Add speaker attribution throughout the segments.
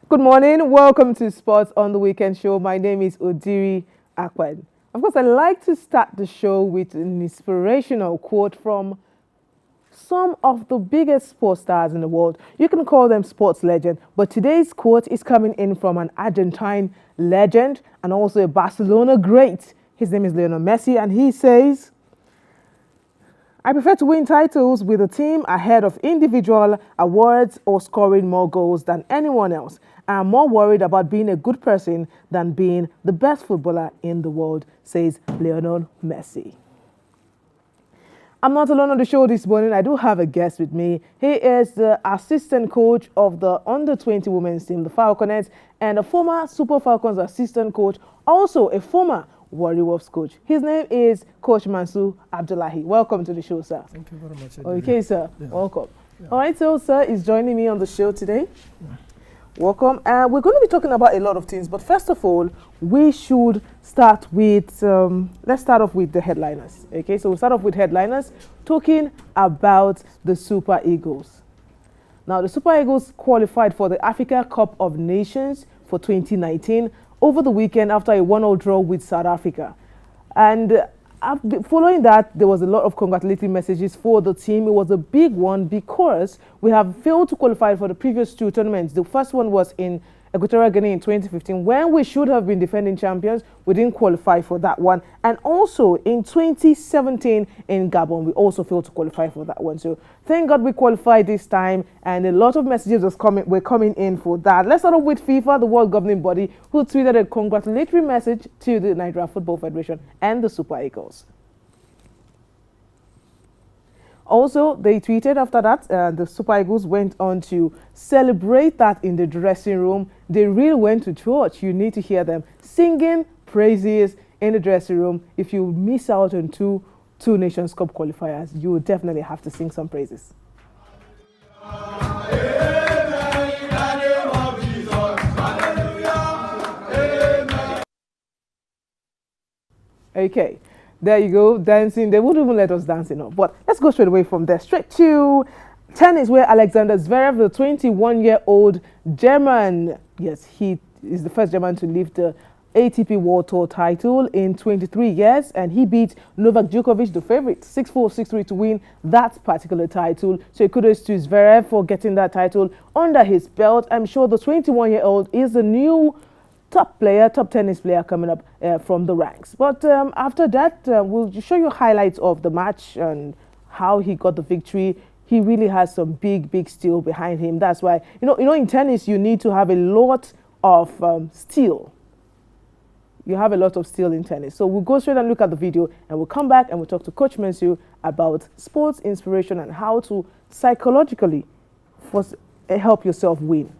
Speaker 1: Good morning. Welcome to Sports on the Weekend show. My name is Odiri Akwen. Of course, I like to start the show with an inspirational quote from some of the biggest sports stars in the world. You can call them sports legends, but today's quote is coming in from an Argentine legend and also a Barcelona great. His name is Lionel Messi, and he says, I prefer to win titles with a team ahead of individual awards or scoring more goals than anyone else. I'm more worried about being a good person than being the best footballer in the world, says Lionel Messi. I'm not alone on the show this morning. I do have a guest with me. He is the assistant coach of the under-20 women's team, the Falconets, and a former Super Falcons assistant coach, also a former Warrior Wolves coach. His name is Coach Mansur Abdullahi. Welcome to the show, sir.
Speaker 2: Thank you very much.
Speaker 1: Okay, sir.
Speaker 2: Yeah.
Speaker 1: Welcome.
Speaker 2: Yeah.
Speaker 1: All right, so sir is joining me on the show today. Yeah. Welcome. We're going to be talking about a lot of things, but first of all, we should start with, let's start off with the headliners. Okay, so we'll start off with headliners, talking about the Super Eagles. Now, the Super Eagles qualified for the Africa Cup of Nations for 2019 over the weekend after a 1-0 draw with South Africa. And following that, there was a lot of congratulatory messages for the team. It was a big one because we have failed to qualify for the previous two tournaments. The first one was in Equatorial Guinea in 2015, when we should have been defending champions. We didn't qualify for that one. And also in 2017 in Gabon, we also failed to qualify for that one. So thank God we qualified this time, and a lot of messages were coming in for that. Let's start off with FIFA, the world governing body, who tweeted a congratulatory message to the Nigeria Football Federation and the Super Eagles. Also, they tweeted after that, the Super Eagles went on to celebrate that in the dressing room. They really went to church. You need to hear them singing praises in the dressing room. If you miss out on two Nations Cup qualifiers, you will definitely have to sing some praises. Okay. There you go, dancing. They wouldn't even let us dance enough. But let's go straight away from there, straight to tennis, where Alexander Zverev, the 21-year-old German, yes, he is the first German to lift the ATP World Tour title in 23 years, and he beat Novak Djokovic, the favorite, 6-4, 6-3 to win that particular title. So kudos to Zverev for getting that title under his belt. I'm sure the 21-year-old is the new top tennis player coming up from the ranks. But after that, we'll show you highlights of the match and how he got the victory. He really has some big steel behind him. That's why, in tennis, you need to have a lot of steel. You have a lot of steel in tennis. So we'll go straight and look at the video, and we'll come back and we'll talk to Coach Mansur about sports inspiration and how to psychologically help yourself win.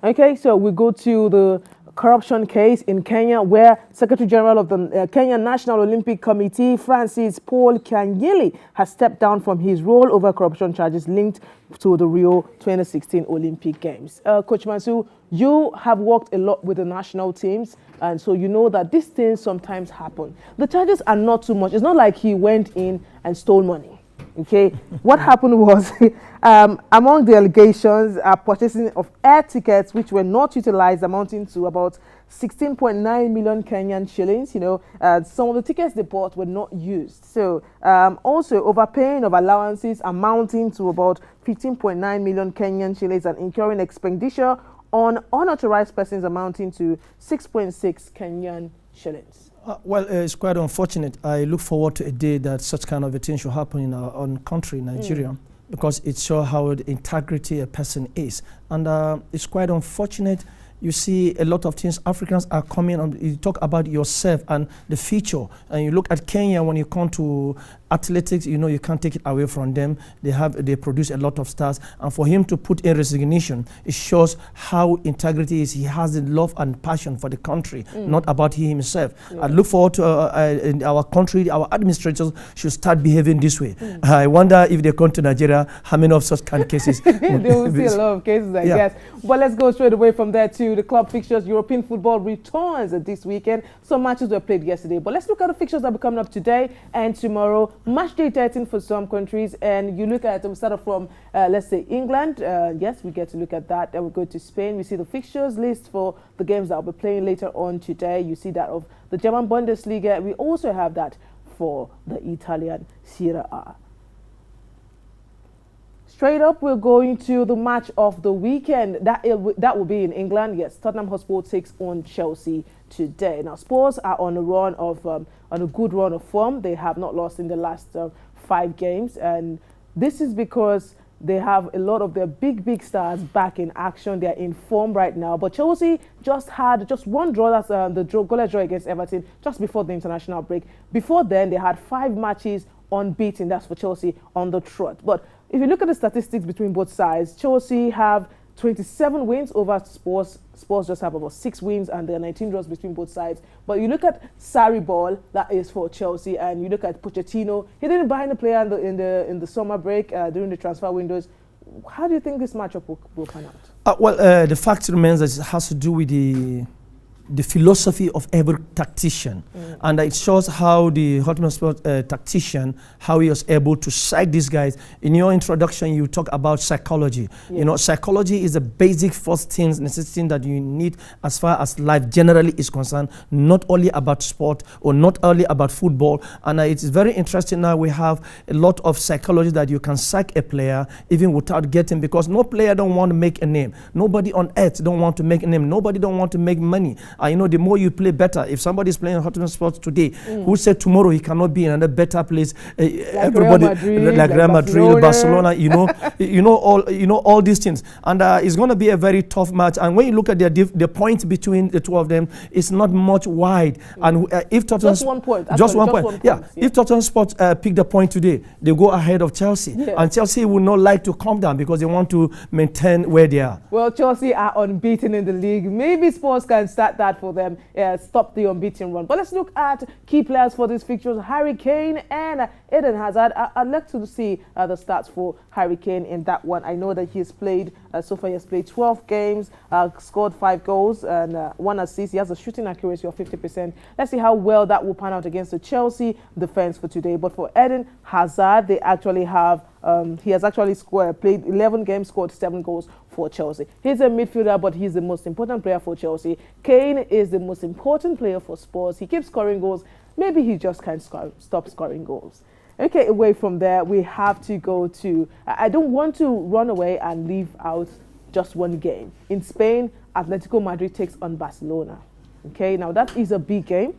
Speaker 1: Okay, so we go to the corruption case in Kenya, where Secretary General of the Kenya National Olympic Committee, Francis Paul Kanyili, has stepped down from his role over corruption charges linked to the Rio 2016 Olympic Games. Coach Mansur, you have worked a lot with the national teams, and so you know that these things sometimes happen. The charges are not too much. It's not like he went in and stole money. Okay, what happened was among the allegations purchasing of air tickets which were not utilized, amounting to about 16.9 million Kenyan shillings. Some of the tickets they bought were not used. So also overpaying of allowances amounting to about 15.9 million Kenyan shillings and incurring expenditure on unauthorized persons amounting to 6.6 Kenyan shillings.
Speaker 2: Well, it's quite unfortunate. I look forward to a day that such kind of a thing should happen in our own country, Nigeria, because it shows how the integrity a person is. And it's quite unfortunate. You see a lot of things, Africans are coming on, you talk about yourself and the future, and you look at Kenya when you come to athletics, you know, you can't take it away from them. They produce a lot of stars, and for him to put in resignation, it shows how integrity is. He has the love and passion for the country, not about he himself. I look forward to in our country, our administrators should start behaving this way. I wonder if they come to Nigeria, how many of such kind of cases?
Speaker 1: They will see a lot of cases, I guess. But let's go straight away from there to the club fixtures. European football returns this weekend. Some matches were played yesterday, but let's look at the fixtures that will be coming up today and tomorrow. Match day 13 for some countries, and you look at, we start off from, let's say, England. Yes, we get to look at that. Then we go to Spain. We see the fixtures list for the games that will be playing later on today. You see that of the German Bundesliga. We also have that for the Italian Serie A. Straight up, we're going to the match of the weekend. That will be in England. Yes, Tottenham Hotspur takes on Chelsea today. Now, Spurs are on a run of on a good run of form. They have not lost in the last 5 games, and this is because they have a lot of their big stars back in action. They're in form right now. But Chelsea just had one draw. That's the goalless draw against Everton just before the international break. Before then, they had 5 matches unbeaten. That's for Chelsea on the trot. But if you look at the statistics between both sides, Chelsea have 27 wins over Spurs. Spurs just have about 6 wins, and there are 19 draws between both sides. But you look at Sarri ball, that is for Chelsea, and you look at Pochettino. He didn't buy any player in the summer break during the transfer windows. How do you think this matchup will pan out?
Speaker 2: Well, the fact remains that it has to do with the philosophy of every tactician, and it shows how the Tottenham Spurs tactician, how he was able to psych these guys. In your introduction, you talk about psychology. You know, psychology is the basic first things, necessity that you need as far as life generally is concerned, not only about sport or not only about football. And it's very interesting now we have a lot of psychology that you can psych a player even without getting, because no player don't want to make a name. Nobody on earth don't want to make a name. Nobody don't want to make money. You know, the more you play better. If somebody is playing Tottenham Sports today, who said tomorrow he cannot be in another better place? Everybody, like Real Madrid, Barcelona, you know all these things, and it's going to be a very tough match. And when you look at the point between the two of them, it's not much wide. And if Tottenham
Speaker 1: just one point,
Speaker 2: if Tottenham Sports pick the point today, they go ahead of Chelsea, and Chelsea will not like to calm down because they want to maintain where they are.
Speaker 1: Well, Chelsea are unbeaten in the league. Maybe Spurs can start that for them, stop the unbeaten run. But let's look at key players for these fixtures. Harry Kane and Eden Hazard. I'd like to see the stats for Harry Kane in that one. I know that he's played, so far he has played 12 games, scored 5 goals and 1 assist. He has a shooting accuracy of 50%. Let's see how well that will pan out against the Chelsea defense for today. But for Eden Hazard, they actually have he has actually played 11 games, scored 7 goals for Chelsea. He's a midfielder, but he's the most important player for Chelsea. Kane is the most important player for Spurs. He keeps scoring goals. Maybe he just can't stop scoring goals. Okay, away from there, we have to go to... I don't want to run away and leave out just one game. In Spain, Atletico Madrid takes on Barcelona. Okay, now that is a big game.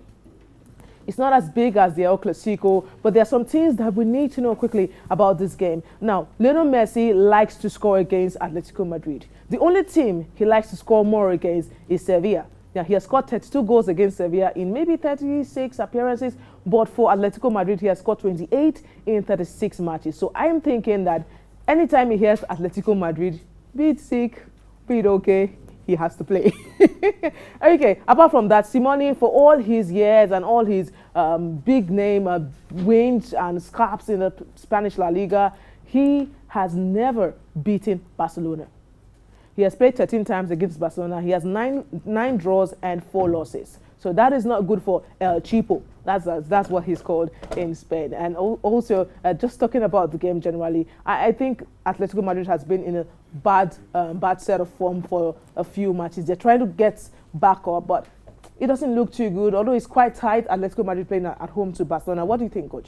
Speaker 1: It's not as big as the El Clasico, but there are some things that we need to know quickly about this game. Now, Lionel Messi likes to score against Atletico Madrid. The only team he likes to score more against is Sevilla. Now, he has scored 32 goals against Sevilla in maybe 36 appearances, but for Atletico Madrid, he has scored 28 in 36 matches. So I am thinking that anytime he hears Atletico Madrid, be it sick, be it okay, he has to play. Okay, apart from that, Simone, for all his years and all his big name wins and scraps in the Spanish La Liga, he has never beaten Barcelona. He has played 13 times against Barcelona. He has nine draws and 4 losses. So that is not good for El Chipo. That's what he's called in Spain. And also, just talking about the game generally, I think Atletico Madrid has been in a bad set of form for a few matches. They're trying to get back up, but it doesn't look too good. Although it's quite tight, Atletico Madrid playing at home to Barcelona. What do you think, Coach?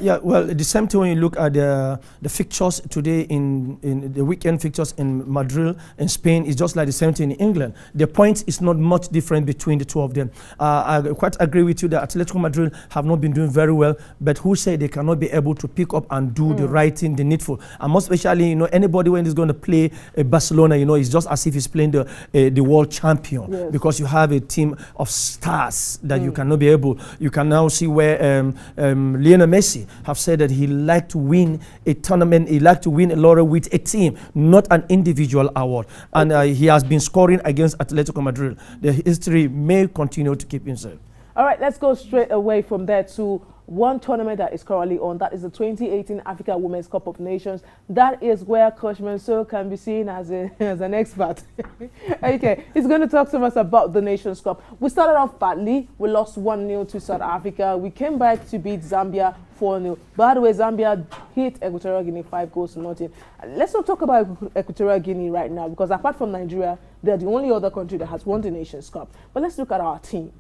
Speaker 2: Yeah, well, the same thing when you look at the fixtures today in the weekend fixtures in Madrid in Spain is just like the same thing in England. The points is not much different between the two of them. I quite agree with you that Atletico Madrid have not been doing very well, but who say they cannot be able to pick up and do the right thing, the needful? And most especially, anybody when he's going to play Barcelona, it's just as if he's playing the world champion, because you have a team of of stars that you cannot be able. You can now see where Lionel Messi have said that he liked to win a tournament, he liked to win a laurel with a team, not an individual award. And he has been scoring against Atletico Madrid. The history may continue to keep himself.
Speaker 1: All right, let's go straight away from there to one tournament that is currently on. That is the 2018 Africa Women's Cup of Nations. That is where Coach Mansur can be seen as an expert. Okay, he's going to talk to us about the Nations Cup. We started off badly. We lost 1-0 to South Africa. We came back to beat Zambia 4-0. By the way, Zambia hit Equatorial Guinea 5-0. Let's not talk about Equatorial Guinea right now, because apart from Nigeria, they're the only other country that has won the Nations Cup. But let's look at our team.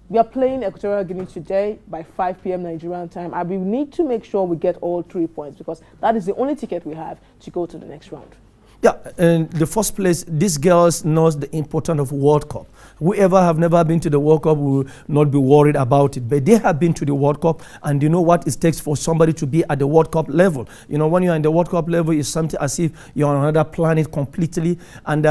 Speaker 1: We are playing Equatorial Guinea today by 5 p.m. Nigerian time, and we need to make sure we get all 3 points, because that is the only ticket we have to go to the next round.
Speaker 2: Yeah, in the first place, these girls knows the importance of World Cup. Whoever have never been to the World Cup will not be worried about it. But they have been to the World Cup, and you know what it takes for somebody to be at the World Cup level. You know, when you're in the World Cup level, it's something as if you're on another planet completely. And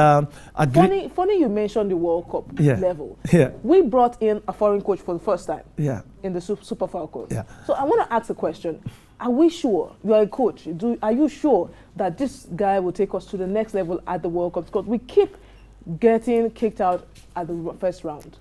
Speaker 1: funny you mentioned the World Cup level.
Speaker 2: Yeah.
Speaker 1: We brought in a foreign coach for the first time.
Speaker 2: Yeah.
Speaker 1: In the Super Falcons.
Speaker 2: Yeah.
Speaker 1: So I want to ask a question. Are we sure, you are a coach, are you sure that this guy will take us to the next level at the World Cup? Because we keep getting kicked out at the first round.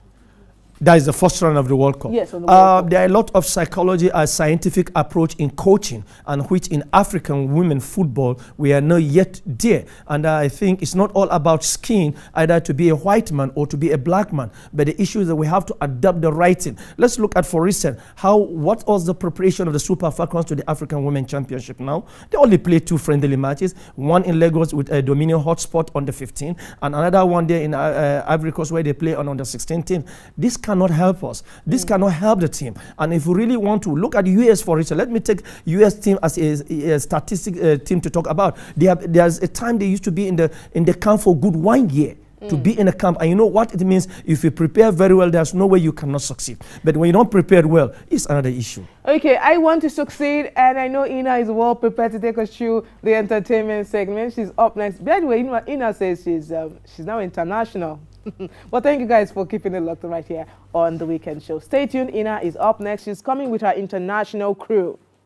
Speaker 2: That is the first round of the World Cup.
Speaker 1: Yes, on the World Cup.
Speaker 2: There are a lot of psychology and scientific approach in coaching, and which in African women football, we are not yet there. And I think it's not all about skin, either to be a white man or to be a black man. But the issue is that we have to adapt the writing. Let's look at, for instance, what was the preparation of the Super Falcons to the African Women Championship now? They only played 2 friendly matches, one in Lagos with a Dominion Hotspot on the 15th, and another one there in Ivory Coast where they play on the 16th. This cannot help us. This cannot help the team. And if we really want to look at the US, for instance, let me take US team as a statistic team to talk about. There's a time they used to be in the camp for good 1 year. To be in a camp, and you know what it means. If you prepare very well, there's no way you cannot succeed. But when you don't prepare well, it's another issue.
Speaker 1: Okay, I want to succeed, and I know Ina is well prepared to take us through the entertainment segment. She's up next. By the way, Ina says she's now international. But thank you guys for keeping it locked right here on The Weekend Show. Stay tuned. Ina is up next. She's coming with her international crew.